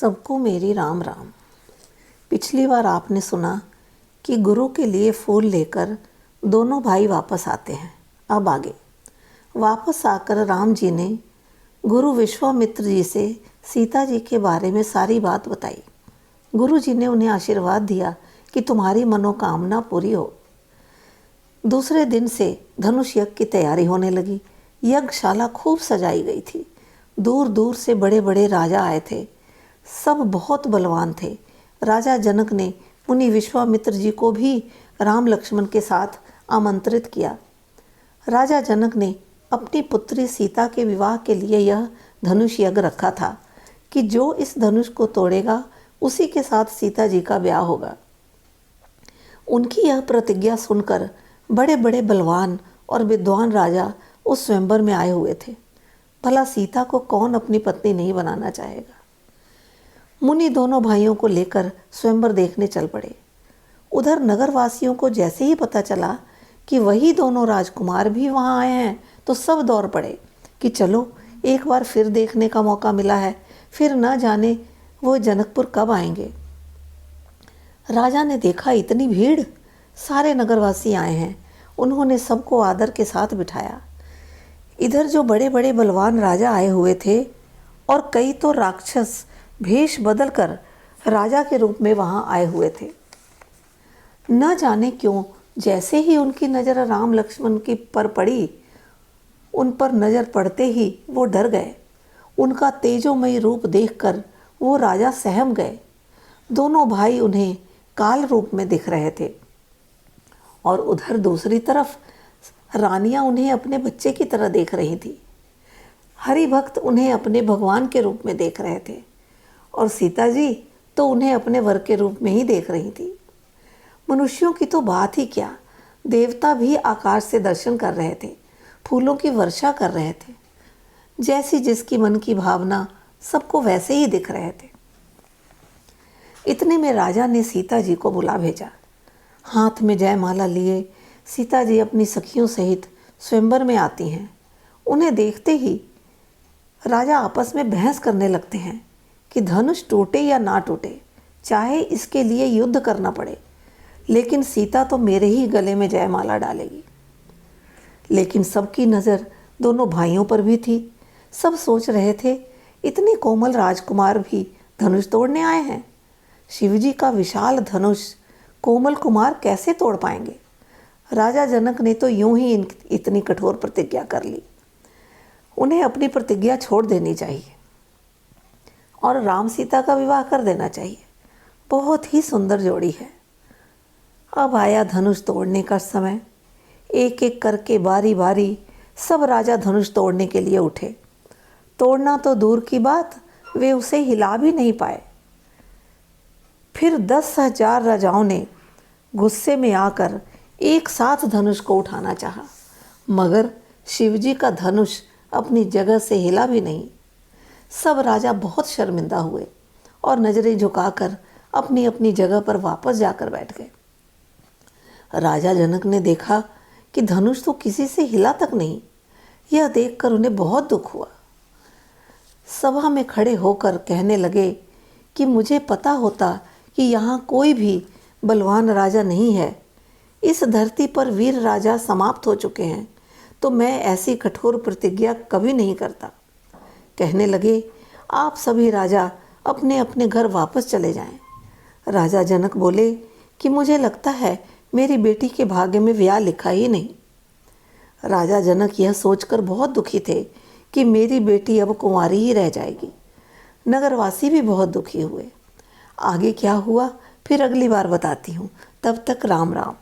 सबको मेरी राम राम। पिछली बार आपने सुना कि गुरु के लिए फूल लेकर दोनों भाई वापस आते हैं। अब आगे वापस आकर राम जी ने गुरु विश्वामित्र जी से सीता जी के बारे में सारी बात बताई। गुरु जी ने उन्हें आशीर्वाद दिया कि तुम्हारी मनोकामना पूरी हो। दूसरे दिन से धनुष यज्ञ की तैयारी होने लगी। यज्ञशाला खूब सजाई गई थी। दूर दूर से बड़े बड़े राजा आए थे। सब बहुत बलवान थे। राजा जनक ने मुनि विश्वामित्र जी को भी राम लक्ष्मण के साथ आमंत्रित किया। राजा जनक ने अपनी पुत्री सीता के विवाह के लिए यह धनुष यज्ञ रखा था कि जो इस धनुष को तोड़ेगा उसी के साथ सीता जी का ब्याह होगा। उनकी यह प्रतिज्ञा सुनकर बड़े बड़े बलवान और विद्वान राजा उस स्वयंवर में आए हुए थे। भला सीता को कौन अपनी पत्नी नहीं बनाना चाहेगा। मुनि दोनों भाइयों को लेकर स्वयंवर देखने चल पड़े। उधर नगरवासियों को जैसे ही पता चला कि वही दोनों राजकुमार भी वहाँ आए हैं तो सब दौड़ पड़े कि चलो एक बार फिर देखने का मौका मिला है, फिर न जाने वो जनकपुर कब आएंगे। राजा ने देखा इतनी भीड़, सारे नगरवासी आए हैं। उन्होंने सबको आदर के साथ बिठाया। इधर जो बड़े बड़े बलवान राजा आए हुए थे और कई तो राक्षस भेष बदलकर राजा के रूप में वहां आए हुए थे। न जाने क्यों जैसे ही उनकी नज़र राम लक्ष्मण की पर पड़ी, उन पर नज़र पड़ते ही वो डर गए। उनका तेजोमयी रूप देखकर वो राजा सहम गए। दोनों भाई उन्हें काल रूप में दिख रहे थे और उधर दूसरी तरफ रानियां उन्हें अपने बच्चे की तरह देख रही थी। हरि भक्त उन्हें अपने भगवान के रूप में देख रहे थे और सीता जी तो उन्हें अपने वर के रूप में ही देख रही थी। मनुष्यों की तो बात ही क्या, देवता भी आकाश से दर्शन कर रहे थे, फूलों की वर्षा कर रहे थे। जैसी जिसकी मन की भावना सबको वैसे ही दिख रहे थे। इतने में राजा ने सीता जी को बुला भेजा। हाथ में जयमाला लिए सीता जी अपनी सखियों सहित स्वयंवर में आती हैं। उन्हें देखते ही राजा आपस में बहस करने लगते हैं कि धनुष टूटे या ना टूटे, चाहे इसके लिए युद्ध करना पड़े, लेकिन सीता तो मेरे ही गले में जयमाला डालेगी। लेकिन सबकी नज़र दोनों भाइयों पर भी थी। सब सोच रहे थे इतने कोमल राजकुमार भी धनुष तोड़ने आए हैं। शिवजी का विशाल धनुष कोमल कुमार कैसे तोड़ पाएंगे। राजा जनक ने तो यूं ही इतनी कठोर प्रतिज्ञा कर ली। उन्हें अपनी प्रतिज्ञा छोड़ देनी चाहिए और राम सीता का विवाह कर देना चाहिए। बहुत ही सुंदर जोड़ी है। अब आया धनुष तोड़ने का समय। एक एक करके बारी बारी सब राजा धनुष तोड़ने के लिए उठे। तोड़ना तो दूर की बात, वे उसे हिला भी नहीं पाए। फिर 10,000 राजाओं ने गुस्से में आकर एक साथ धनुष को उठाना चाहा, मगर शिवजी का धनुष अपनी जगह से हिला भी नहीं। सब राजा बहुत शर्मिंदा हुए और नजरें झुकाकर अपनी अपनी जगह पर वापस जाकर बैठ गए। राजा जनक ने देखा कि धनुष तो किसी से हिला तक नहीं। यह देखकर उन्हें बहुत दुख हुआ। सभा में खड़े होकर कहने लगे कि मुझे पता होता कि यहाँ कोई भी बलवान राजा नहीं है, इस धरती पर वीर राजा समाप्त हो चुके हैं, तो मैं ऐसी कठोर प्रतिज्ञा कभी नहीं करता। कहने लगे आप सभी राजा अपने अपने घर वापस चले जाएं। राजा जनक बोले कि मुझे लगता है मेरी बेटी के भाग्य में ब्याह लिखा ही नहीं। राजा जनक यह सोचकर बहुत दुखी थे कि मेरी बेटी अब कुंवारी ही रह जाएगी। नगरवासी भी बहुत दुखी हुए। आगे क्या हुआ फिर अगली बार बताती हूँ। तब तक राम राम।